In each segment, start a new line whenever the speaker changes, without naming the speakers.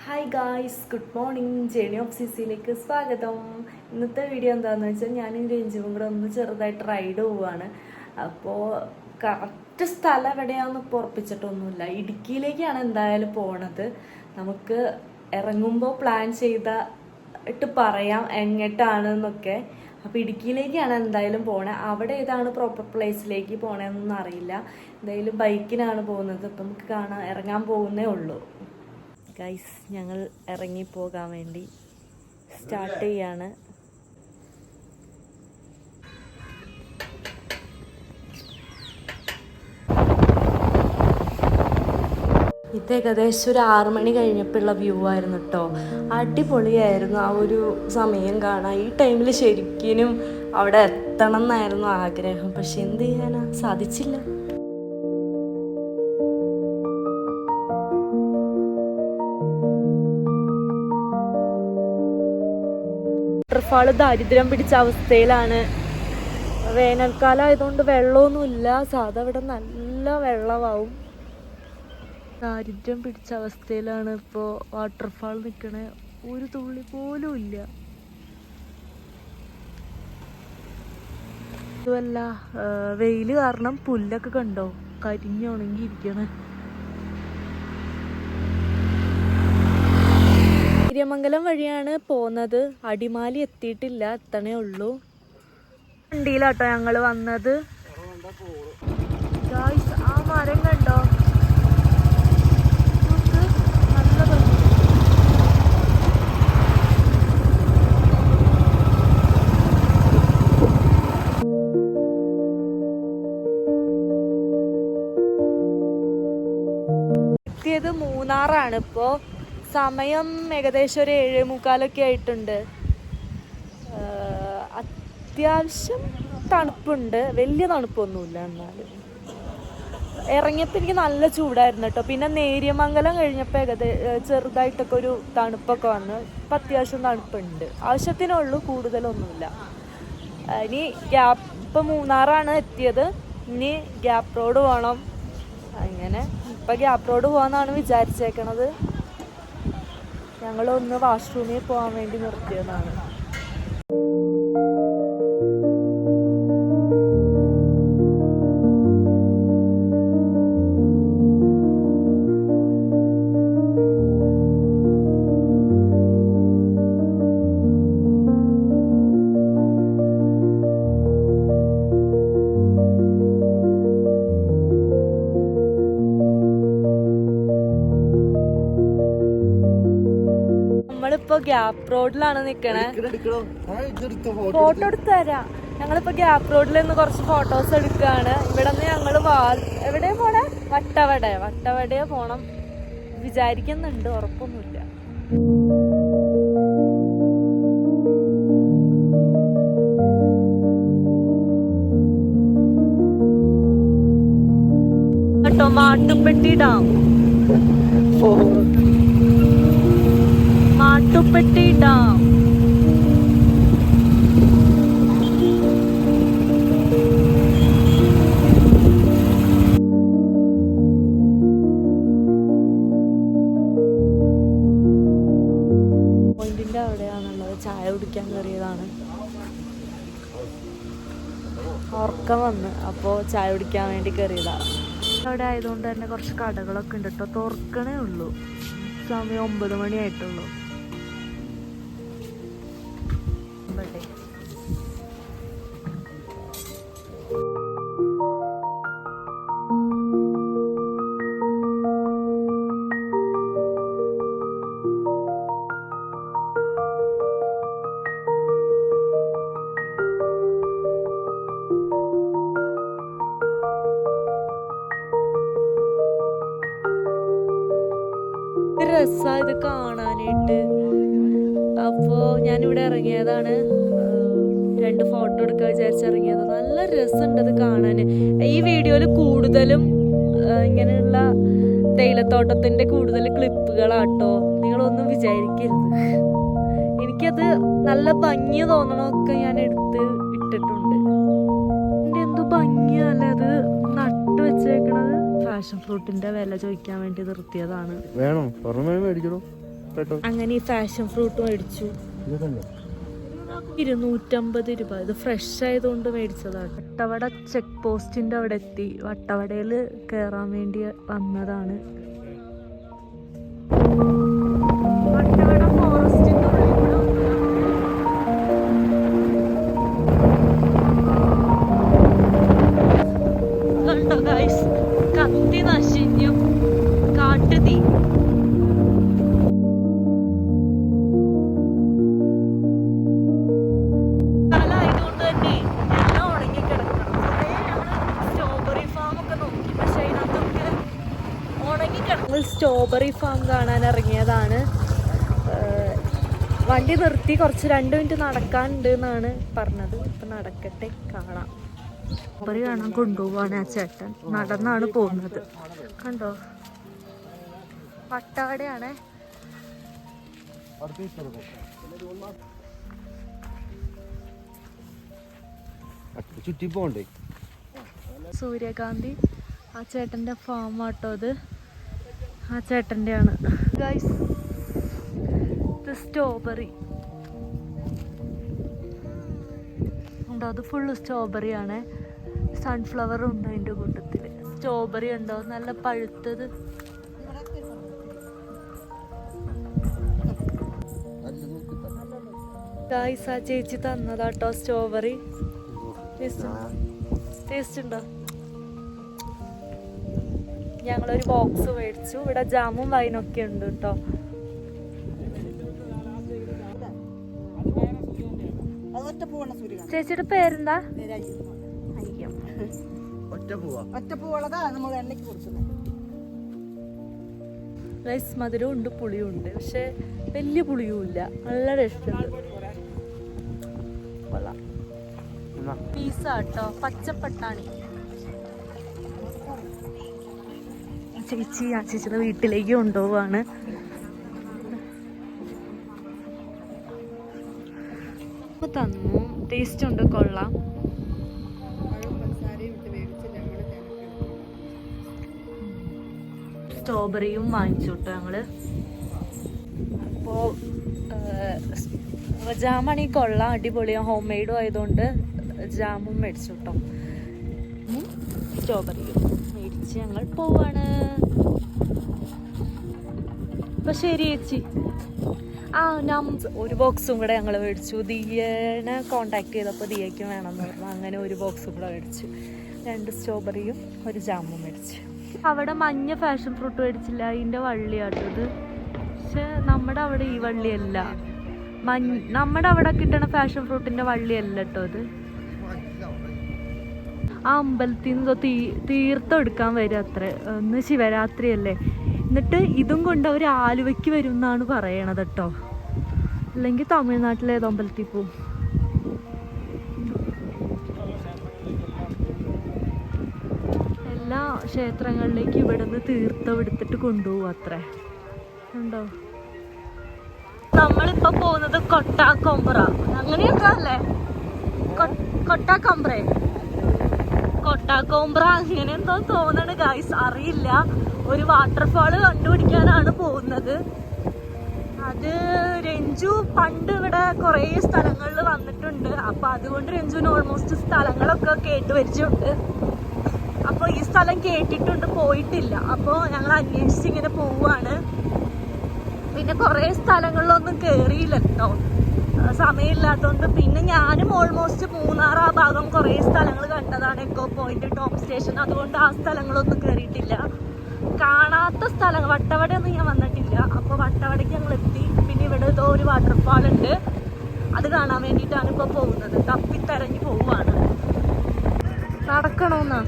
Hi guys, good morning. Journey of സിസിയിലേക്ക് സ്വാഗതം. ഇന്നത്തെ വീഡിയോ എന്താണെന്ന് വെച്ചാൽ ഞാനും രഞ്ജുവും കൂടെ ഒന്ന് ചെറുതായിട്ട് റൈഡ് പോവുകയാണ്. അപ്പോൾ കറക്റ്റ് സ്ഥലം എവിടെയാണെന്ന് ഇപ്പോൾ ഉറപ്പിച്ചിട്ടൊന്നുമില്ല. ഇടുക്കിയിലേക്കാണ് എന്തായാലും പോണത്. നമുക്ക് ഇറങ്ങുമ്പോൾ പ്ലാൻ ചെയ്തിട്ട് പറയാം എങ്ങോട്ടാണെന്നൊക്കെ. അപ്പോൾ ഇടുക്കിയിലേക്കാണ് എന്തായാലും പോണത്. അവിടെ ഏതാണ് പ്രോപ്പർ പ്ലേസിലേക്ക് പോകണമെന്നൊന്നും അറിയില്ല. എന്തായാലും ബൈക്കിനാണ് പോകുന്നത്. അപ്പം നമുക്ക് ഇറങ്ങാൻ പോകുന്നേ ഉള്ളൂ. ഗൈസ്, ഞങ്ങൾ ഇറങ്ങിപ്പോകാൻ വേണ്ടി സ്റ്റാർട്ട് ചെയ്യാണ്. ഇത് ഏകദേശം ഒരു 6 മണി കഴിഞ്ഞപ്പോഴുള്ള വ്യൂ ആയിരുന്നു കേട്ടോ. അടിപൊളിയായിരുന്നു ആ ഒരു സമയം കാണാൻ. ഈ ടൈമിൽ ശരിക്കും അവിടെ എത്തണം എന്നായിരുന്നു ആഗ്രഹം. പക്ഷെ എന്ത് ചെയ്യാനാ, സാധിച്ചില്ല. വാട്ടർഫാള് ദാരിദ്ര്യം പിടിച്ച അവസ്ഥയിലാണ്. വേനൽക്കാലം ആയതുകൊണ്ട് വെള്ളമൊന്നുമില്ല. സാധാ ഇവിടെ നല്ല വെള്ളമാവും. ദാരിദ്ര്യം പിടിച്ച അവസ്ഥയിലാണ് ഇപ്പോൾ വാട്ടർഫാൾ നിൽക്കണേ. ഒരു തുള്ളി പോലും ഇല്ല. ഇതുമല്ല, വെയില് കാരണം പുല്ലൊക്കെ കണ്ടോ കരിഞ്ഞുണങ്ങിയിരിക്കണേ. തിരുമംഗലം വഴിയാണ് പോകുന്നത്. അടിമാലി എത്തിയിട്ടില്ല, എത്തണേ ഉള്ളൂ. വണ്ടിയിലാട്ടോ ഞങ്ങൾ വന്നത്. ആ മരം കണ്ടോ, നല്ല ഭംഗി. എത്തിയത് മൂന്നാറാണ്. ഇപ്പോൾ സമയം ഏകദേശം ഒരു 7:45 ആയിട്ടുണ്ട്. അത്യാവശ്യം തണുപ്പുണ്ട്, വലിയ തണുപ്പൊന്നുമില്ല. എന്നാലും ഇറങ്ങിയപ്പോൾ എനിക്ക് നല്ല ചൂടായിരുന്നു കേട്ടോ. പിന്നെ നേര്യമംഗലം കഴിഞ്ഞപ്പോൾ ചെറുതായിട്ടൊക്കെ ഒരു തണുപ്പൊക്കെ വന്ന് ഇപ്പം അത്യാവശ്യം തണുപ്പുണ്ട്. ആവശ്യത്തിനുള്ളൂ, കൂടുതലൊന്നുമില്ല. ഇനി ഇപ്പം മൂന്നാറാണ് എത്തിയത്. ഇനി ഗ്യാപ്പ് റോഡ് പോകണം. അങ്ങനെ ഇപ്പം ഗ്യാപ്പ് റോഡ് പോകാമെന്നാണ് വിചാരിച്ചേക്കണത്. ഞങ്ങളൊന്ന് വാഷ്റൂമിൽ പോകാൻ വേണ്ടി നിർത്തിയതാണ്. നമ്മളിപ്പോ ഗ്യാപ്പ് റോഡിലാണ് നിക്കണേ. ഫോട്ടോ എടുത്ത് തരാം. ഞങ്ങളിപ്പോ ഗ്യാപ്പ് റോഡിൽ നിന്ന് കുറച്ച് ഫോട്ടോസ് എടുക്കുകയാണ്. ഇവിടെ നിന്ന് ഞങ്ങള് എവിടെയാ പോണേ? വട്ടവടയെ പോണം വിചാരിക്കുന്നുണ്ട്, ഉറപ്പൊന്നുമില്ല. കേട്ടോ, മാട്ടുപ്പെട്ടി ഡാം. മാട്ടുപ്പെട്ടി ഡാം. പോയിന്റിന്റെ അവിടെയാണുള്ളത്. ചായ കുടിക്കാൻ കയറിയതാണ്. ഉറക്കം വന്ന് അപ്പോൾ ചായ കുടിക്കാൻ വേണ്ടി കയറിയതാണ്. അവിടെ ആയതുകൊണ്ട് തന്നെ കുറച്ച് കടകളൊക്കെ ഉണ്ട് കേട്ടോ. തുറക്കണേ ഉള്ളൂ. സമയം 9 മണിയായിട്ടുള്ളൂ. രസാ ഇത് കാണാനായിട്ട്. അപ്പോ ഞാനിവിടെ ഇറങ്ങിയതാണ്. 2 ഫോട്ടോ എടുക്കാൻ വിചാരിച്ചിറങ്ങിയത്. നല്ല രസമുണ്ട് ഇത് കാണാൻ. ഈ വീഡിയോയിൽ കൂടുതലും ഇങ്ങനെയുള്ള തേയിലത്തോട്ടത്തിന്റെ കൂടുതൽ ക്ലിപ്പുകളാട്ടോ. നിങ്ങളൊന്നും വിചാരിക്കരുത്. എനിക്കത് നല്ല ഭംഗി തോന്നണമൊക്കെ ഞാൻ എടുത്ത് ഇട്ടിട്ടുണ്ട്. എന്ത് ഭംഗിയല്ലേ അത് നട്ട് വെച്ചേക്കണത്. പാഷൻ ഫ്രൂട്ടിന്റെ വില ചോദിക്കാൻ വേണ്ടി നിർത്തിയതാണ്.
വേണോ? മേടിക്കണോ?
അങ്ങനെ ഈ ഫാഷൻ ഫ്രൂട്ട് മേടിച്ചു. 250 രൂപ. ഇത് ഫ്രഷ് ആയതുകൊണ്ട് മേടിച്ചതാണ്. വട്ടവട ചെക്ക് പോസ്റ്റിന്റെ അവിടെ എത്തി. വട്ടവടയിൽ കയറാൻ വേണ്ടി വന്നതാണ്. വട്ടവട ഫോറസ്റ്റിന്റെ ഉള്ളിൽ കൂടെ കണ്ടോ ഗൈസ്, കത്തി നശിഞ്ഞു. കാട്ടുതീ. സ്ട്രോബെറി ഫാം കാണാൻ ഇറങ്ങിയതാണ്. വണ്ടി നിർത്തി കുറച്ച് 2 മിനിറ്റ് നടക്കാനുണ്ട് എന്നാണ് പറഞ്ഞത്. ഇപ്പം നടക്കട്ടെ, കാണാം. സ്ട്രോബെറി കാണാൻ കൊണ്ടുപോവാണ് ആ ചേട്ടൻ. നടന്നാണ് പോകുന്നത്. കണ്ടോ, വട്ടവടയാണ്.
ചുറ്റി പോണ്ടേ.
സൂര്യകാന്തി ആ ചേട്ടൻ്റെ ഫാം ആട്ടോ അത്. ആ ചേട്ടൻ്റെ ആണ് ഗൈസ്. ഇത് സ്ട്രോബെറി ഉണ്ടോ? അത് ഫുള്ള് സ്ട്രോബെറി ആണ്. സൺഫ്ലവറും ഉണ്ട് അതിൻ്റെ കൂട്ടത്തിൽ. സ്ട്രോബെറി ഉണ്ടോ നല്ല പഴുത്തത്. ഗൈസ് ആ ചേച്ചി തന്നതാട്ടോ സ്ട്രോബെറി. ടേസ്റ്റ് ഉണ്ടോ? ഞങ്ങളൊരു ബോക്സ് മേടിച്ചു. ഇവിടെ ജാമും വൈനൊക്കെ ഉണ്ട് കേട്ടോ. ചേച്ചിയുടെ പേരെന്താ? റൈസ് മധുരവും ഉണ്ട് പുളിയും ഉണ്ട്. പക്ഷെ വലിയ പുളിയും ഇല്ല. നല്ല ടേസ്റ്റ്. പീസാട്ടോ, പച്ചപ്പട്ടാണി. ചേച്ചി ആ ചേച്ചിയുടെ വീട്ടിലേക്ക് കൊണ്ടുപോവാണ്. തന്നു. ടേസ്റ്റ് ഉണ്ട്, കൊള്ളാം. സ്ട്രോബെറിയും വാങ്ങിച്ചു കേട്ടോ ഞങ്ങള്. അപ്പോൾ ജാമാണെങ്കിൽ കൊള്ളാം, അടിപൊളിയാണ്. ഹോം മെയ്ഡും ആയതുകൊണ്ട് ജാമും മേടിച്ചു കേട്ടോ. സ്ട്രോബെറിയും മേടിച്ച് ഞങ്ങൾ പോവാണ്. അപ്പൊ ശരി ചേച്ചി. ഒരു ബോക്സും കൂടെ ഞങ്ങൾ മേടിച്ചു. ദിയനെ കോണ്ടാക്ട് ചെയ്തപ്പോൾ ദിയയ്ക്കും വേണമെന്ന് പറഞ്ഞു. അങ്ങനെ ഒരു ബോക്സും കൂടെ മേടിച്ചു. 2 സ്ട്രോബെറിയും ഒരു ജാമും മേടിച്ചു. അവിടെ മഞ്ഞ ഫാഷൻ ഫ്രൂട്ട് മേടിച്ചില്ല. അതിൻ്റെ വള്ളിയാട്ടത്. പക്ഷെ നമ്മുടെ അവിടെ ഈ വള്ളിയല്ല. നമ്മുടെ അവിടെ കിട്ടണ ഫാഷൻ ഫ്രൂട്ടിൻ്റെ വള്ളിയല്ല കേട്ടോ അത്. ആ അമ്പലത്തിൽ നിന്ന് തീർത്ഥം എടുക്കാൻ വരും അത്ര. ഒന്ന് ശിവരാത്രി അല്ലേ. എന്നിട്ട് ഇതും കൊണ്ട് അവർ ആലുവയ്ക്ക് വരും എന്നാണ് പറയണത് കേട്ടോ. അല്ലെങ്കിൽ തമിഴ്നാട്ടിലേതോ അമ്പലത്തിൽ പോവും. എല്ലാ ക്ഷേത്രങ്ങളിലേക്ക് ഇവിടെ നിന്ന് തീർത്ഥം എടുത്തിട്ട് കൊണ്ടുപോകും അത്രേ. ഉണ്ടോ? നമ്മളിപ്പോ പോകുന്നത് കൊട്ടാക്കൊമ്പ്ര. അങ്ങനെയൊക്കെ അല്ലേ? കൊട്ടാക്കൊമ്പ്ര അങ്ങനെ എന്തോ തോന്നണ് ഗൈസ്, അറിയില്ല. ഒരു വാട്ടർഫാള് കണ്ടുപിടിക്കാനാണ് പോകുന്നത്. അത് രഞ്ജു പണ്ട് ഇവിടെ കുറേ സ്ഥലങ്ങളിൽ വന്നിട്ടുണ്ട്. അപ്പൊ അതുകൊണ്ട് രഞ്ജുവിന് ഓൾമോസ്റ്റ് സ്ഥലങ്ങളൊക്കെ കേട്ട് പരിചയമുണ്ട്. അപ്പോൾ ഈ സ്ഥലം കേട്ടിട്ടുണ്ട്, പോയിട്ടില്ല. അപ്പോൾ ഞങ്ങൾ അന്വേഷിച്ച് ഇങ്ങനെ പോവാണ്. പിന്നെ കുറേ സ്ഥലങ്ങളിലൊന്നും കയറിയില്ല കേട്ടോ, സമയമില്ലാത്തതുകൊണ്ട്. പിന്നെ ഞാനും ഓൾമോസ്റ്റ് മൂന്നാർ ആ ഭാഗം കുറേ സ്ഥലങ്ങൾ കണ്ടതാണ്. Echo point, top station. അതുകൊണ്ട് ആ സ്ഥലങ്ങളൊന്നും കയറിയിട്ടില്ല. കാണാത്ത സ്ഥലങ്ങൾ വട്ടവടയൊന്നും ഞാൻ വന്നിട്ടില്ല. അപ്പോൾ വട്ടവടയ്ക്ക് ഞങ്ങൾ എത്തി. പിന്നെ ഇവിടെ ഒരു വാട്ടർഫാൾ ഉണ്ട്, അത് കാണാൻ വേണ്ടിയിട്ടാണ് ഇപ്പോൾ പോകുന്നത്. തപ്പിത്തരഞ്ഞ് പോവാണ്. നടക്കണമെന്നാ.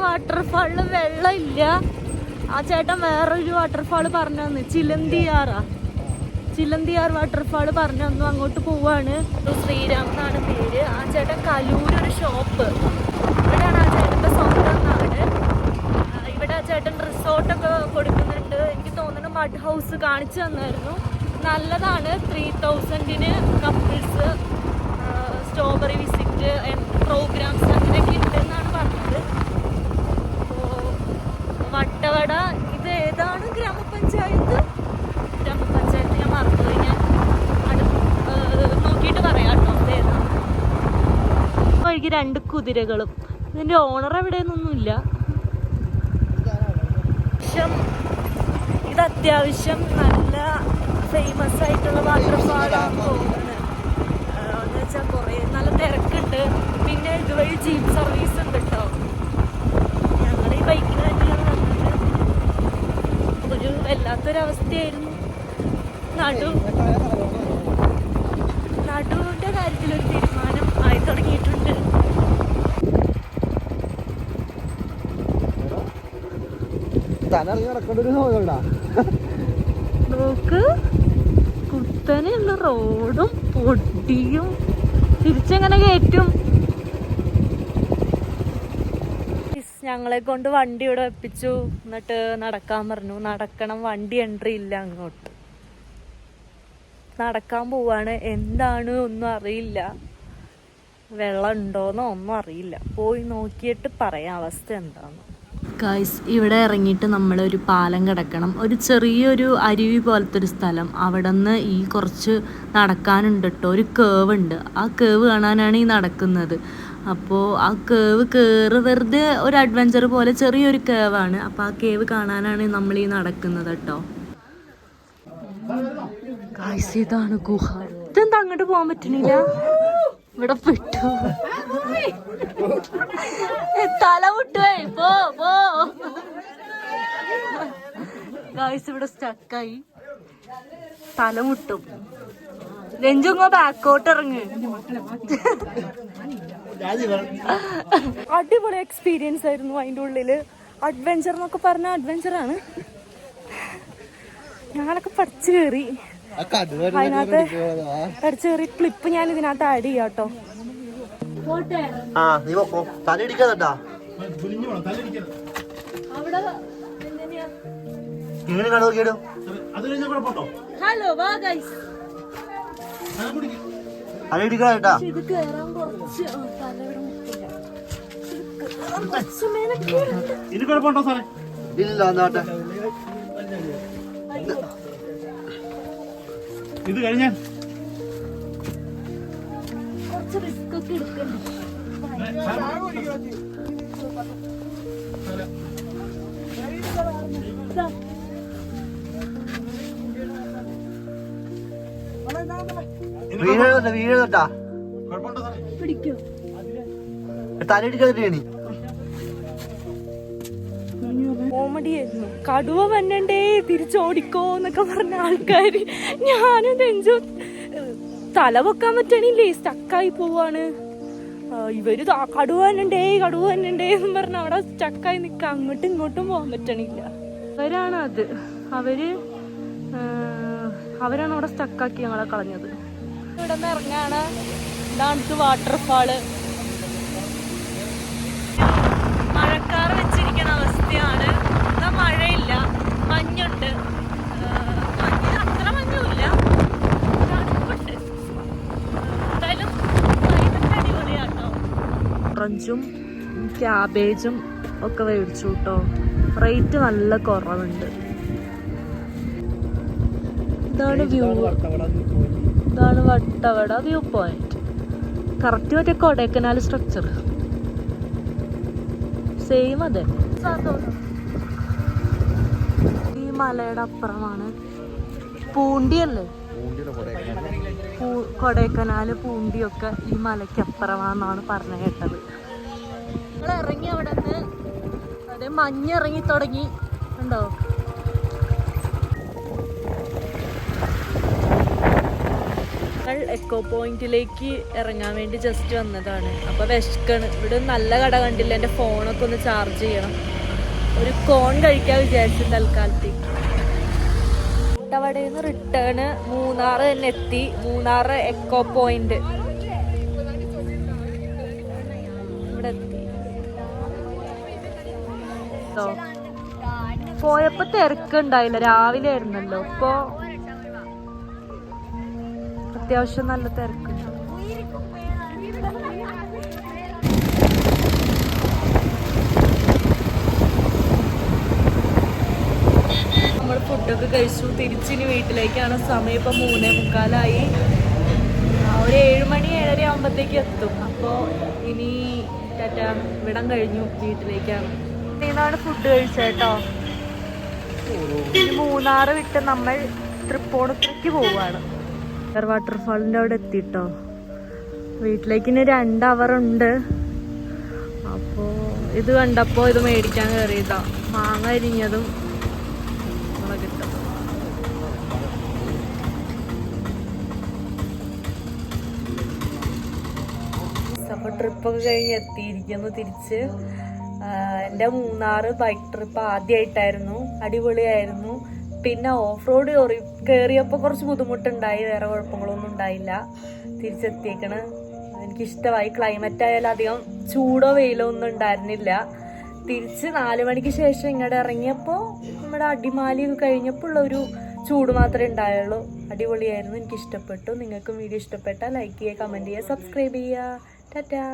വാട്ടർഫാളില് വെള്ളം ഇല്ല. ആ ചേട്ടൻ വേറൊരു വാട്ടർഫാള് പറഞ്ഞു തന്നു. ചിലന്തിയാർ വാട്ടർഫാള് പറഞ്ഞു തന്നു. അങ്ങോട്ട് പോവാണ്. ശ്രീരാം എന്നാണ് പേര്. ആ ചേട്ടൻ കലൂരൊരു ഷോപ്പ്, ഇവിടെയാണ് ആ ചേട്ടൻ്റെ സ്വന്തം നാട്. ഇവിടെ ആ ചേട്ടൻ റിസോർട്ടൊക്കെ കൊടുക്കുന്നുണ്ട്. എനിക്ക് തോന്നുന്നു മഡ് ഹൗസ് കാണിച്ചു തന്നായിരുന്നു. നല്ലതാണ്. 3000-ന് കപ്പിൾസ്, സ്ട്രോബെറി വിസിറ്റ്, പ്രോഗ്രാംസ് അങ്ങനെയൊക്കെ ഉണ്ടെന്നാണ് പറഞ്ഞത്. 2 കുതിരകളും. ഇതിന്റെ ഓണർ എവിടെയെന്നൊന്നുമില്ല. ഇത് അത്യാവശ്യം നല്ല ഫേമസ് ആയിട്ടുള്ള വാട്ടർഫാളാണ് തോന്നുന്നത്. എന്ന് വെച്ചാൽ കുറേ നല്ല തിരക്കുണ്ട്. പിന്നെ ഇതുവഴി ജീപ്പ് സർവീസ് ഉണ്ട് കേട്ടോ. ഞങ്ങൾ ഈ ബൈക്കിൽ തന്നെയാണ് വന്നത്. ഒരു വല്ലാത്തൊരവസ്ഥയായിരുന്നു. നടുവിന്റെ കാര്യത്തിലൊരു തീരുമാനം ആയി തുടങ്ങിയിട്ടുണ്ട്. നോക്ക്, കുത്തനെയുള്ള റോഡും പൊടിയും. തിരിച്ചെങ്ങനെ കയറ്റും? ഞങ്ങളെ കൊണ്ട് വണ്ടി ഇവിടെ വെപ്പിച്ചു. എന്നിട്ട് നടക്കാൻ പറഞ്ഞു. നടക്കണം, വണ്ടി എൻട്രി ഇല്ല അങ്ങോട്ട്. നടക്കാൻ പോവാണ്. എന്താണ് ഒന്നും അറിയില്ല. വെള്ളം ഉണ്ടോന്നോ ഒന്നും അറിയില്ല. പോയി നോക്കിയിട്ട് പറയാം അവസ്ഥ എന്താന്ന്. ഗൈസ്, ഇവിടെ ഇറങ്ങിയിട്ട് നമ്മളൊരു പാലം കിടക്കണം. ഒരു ചെറിയൊരു അരുവി പോലത്തെ ഒരു സ്ഥലം. അവിടെ നിന്ന് ഈ കുറച്ച് നടക്കാനുണ്ട് കേട്ടോ. ഒരു കേവ് ഉണ്ട്. ആ കേവ് കാണാനാണ് ഈ നടക്കുന്നത്. അപ്പോൾ ആ കേവ് വെറുതെ ഒരു അഡ്വഞ്ചർ പോലെ ചെറിയൊരു കേവാണ്. അപ്പോൾ ആ കേവ് കാണാനാണ് നമ്മൾ ഈ നടക്കുന്നത് കേട്ടോ. ഗൈസ്, ഇതാണ് ഗുഹ. ഇതെന്താ അങ്ങോട്ട് പോകാൻ പറ്റണില്ല? ഇവിടെ പെട്ടു. തല മുട്ടുവേ. പോ പോ. ഗൈസ്, ഇവിടെ സ്റ്റക്കായി. തല മുട്ടും. രഞ്ജുങ്ങ ബാക്കോട്ട് ഇറങ്ങ്. അടിപൊളി എക്സ്പീരിയൻസ് ആയിരുന്നു. അതിൻ്റെ ഉള്ളില് അഡ്വഞ്ചർ എന്നൊക്കെ പറഞ്ഞ അഡ്വഞ്ചറാണ്. ഞങ്ങളൊക്കെ പഠിച്ചു കയറി. അതിനകത്ത് പഠിച്ചു കയറി ക്ലിപ്പ് ഞാൻ ഇതിനകത്ത് ആഡ് ചെയ്യാം കേട്ടോ. ഹലോ, വാ ഗൈസ്. ഇത് കേറാൻ കുറച്ച്
ഇത് കഴിഞ്ഞ
കുറച്ച് റിസ്ക് ഒക്കെ എടുക്കണ്ട. പിടിക്കോ? കോമഡിയായിരുന്നു. കടുവ വന്നണ്ടേ തിരിച്ചോടിക്കോ എന്നൊക്കെ പറഞ്ഞ ആൾക്കാര്. ഞാനും രഞ്ജു തല വെക്കാൻ പറ്റണില്ലേ, സ്റ്റക്കായി പോവാണ്. ഇവര് കടുവ വന്നണ്ടേ എന്നും പറഞ്ഞ അവിടെ സ്റ്റക്കായി നിക്ക. അങ്ങോട്ടും ഇങ്ങോട്ടും പോകാൻ പറ്റണില്ല. അവരാണ് അവിടെ സ്റ്റക്കാക്കി ഞങ്ങളെ കളഞ്ഞത്. ഇവിടെ നിന്ന് ഇറങ്ങാണ്. ഇതാണ് വാട്ടർഫാള്. മഴക്കാറ് വെച്ചിരിക്കുന്ന അവസ്ഥയാണ്. എന്നാ മഴയില്ല, മഞ്ഞുണ്ട്. അത്ര മഞ്ഞുമില്ല, തണുപ്പുണ്ട്. എന്തായാലും അടിപൊളിയാട്ടോ. ഓറഞ്ചും ക്യാബേജും ഒക്കെ മേടിച്ചു കേട്ടോ. റേറ്റ് നല്ല കുറവുണ്ട്. ഇതാണ് വട്ടവട വ്യൂ പോയിന്റ്. കറക്റ്റ് മറ്റേ കൊടൈക്കനാൽ സ്ട്രക്ചർ സെയിം. അതെ, ഈ മലയുടെ അപ്പുറമാണ് പൂണ്ടിയല്ലേ. കൊടൈക്കനാല് പൂണ്ടിയൊക്കെ ഈ മലയ്ക്ക് അപ്പുറമാണെന്നാണ് പറഞ്ഞു കേട്ടത്. ഞങ്ങൾ ഇറങ്ങി അവിടെ നിന്ന്. അതെ, മഞ്ഞിറങ്ങി തുടങ്ങി. ഉണ്ടോ? എക്കോ പോയിന്റിലേക്ക് ഇറങ്ങാൻ വേണ്ടി ജസ്റ്റ് വന്നതാണ്. അപ്പോൾ വിശക്കാണ്. ഇവിടെ നല്ല കട കണ്ടില്ല. എൻ്റെ ഫോണൊക്കെ ഒന്ന് ചാർജ് ചെയ്യണം. ഒരു കോൺ കഴിക്കാൻ വിചാരിച്ചു തൽക്കാലത്തേക്ക്. വട്ടവടയിൽ നിന്ന് റിട്ടേണ് മൂന്നാർ തന്നെ എത്തി. മൂന്നാർ എക്കോ പോയിന്റ് ഇവിടെ എത്തി. പോയപ്പോ തിരക്കുണ്ടായില്ല, രാവിലെ ആയിരുന്നല്ലോ. ഇപ്പൊ അത്യാവശ്യം നല്ല തിരക്കുണ്ട്. നമ്മൾ ഫുഡൊക്കെ കഴിച്ചു. തിരിച്ചിനി വീട്ടിലേക്കാണ്. സമയം ഇപ്പം 3:45. ഒരു 7 മണി 7:30 ആകുമ്പോഴത്തേക്ക് എത്തും. അപ്പോൾ അപ്പോൾ ഇനി ടാറ്റ, വിടം കഴിഞ്ഞു, വീട്ടിലേക്കാണ്. ഇന്നാണ് ഫുഡ് കഴിച്ചേട്ടോ. ഇനി മൂന്നാറ് വിട്ട് നമ്മൾ തൃപ്പൂണിത്തുറയ്ക്ക് പോവാണ്. വാട്ടർഫാളിൻ്റെ അവിടെ എത്തിട്ടോ. വീട്ടിലേക്ക് ഇനി 2 അവർ ഉണ്ട്. അപ്പോൾ ഇത് കണ്ടപ്പോൾ ഇത് മേടിക്കാൻ കയറിയതാ. മാങ്ങ അരിഞ്ഞതും കിട്ടും. അപ്പോൾ ട്രിപ്പൊക്കെ കഴിഞ്ഞ് എത്തിയിരിക്കുന്നു തിരിച്ച്. എൻ്റെ മൂന്നാറ് ബൈക്ക് ട്രിപ്പ് ആദ്യമായിട്ടായിരുന്നു. അടിപൊളിയായിരുന്നു. പിന്നെ ഓഫ് റോഡ് കയറിയപ്പോൾ കുറച്ച് ബുദ്ധിമുട്ടുണ്ടായി, വേറെ കുഴപ്പങ്ങളൊന്നും ഉണ്ടായില്ല. തിരിച്ചെത്തിയേക്കണ്. എനിക്കിഷ്ടമായി. ക്ലൈമറ്റ് ആയാലും അധികം ചൂടോ വെയിലോ ഒന്നും ഉണ്ടായിരുന്നില്ല. തിരിച്ച് 4 മണിക്ക് ശേഷം ഇങ്ങോട്ട് ഇറങ്ങിയപ്പോൾ നമ്മുടെ അടിമാലിയൊക്കെ കഴിഞ്ഞപ്പോൾ ഉള്ളൊരു ചൂട് മാത്രമേ ഉണ്ടായുള്ളൂ. അടിപൊളിയായിരുന്നു. എനിക്കിഷ്ടപ്പെട്ടു. നിങ്ങൾക്കും വീഡിയോ ഇഷ്ടപ്പെട്ടാൽ ലൈക്ക് ചെയ്യുക, കമൻറ്റ് ചെയ്യുക, സബ്സ്ക്രൈബ് ചെയ്യുക. ടാറ്റാ.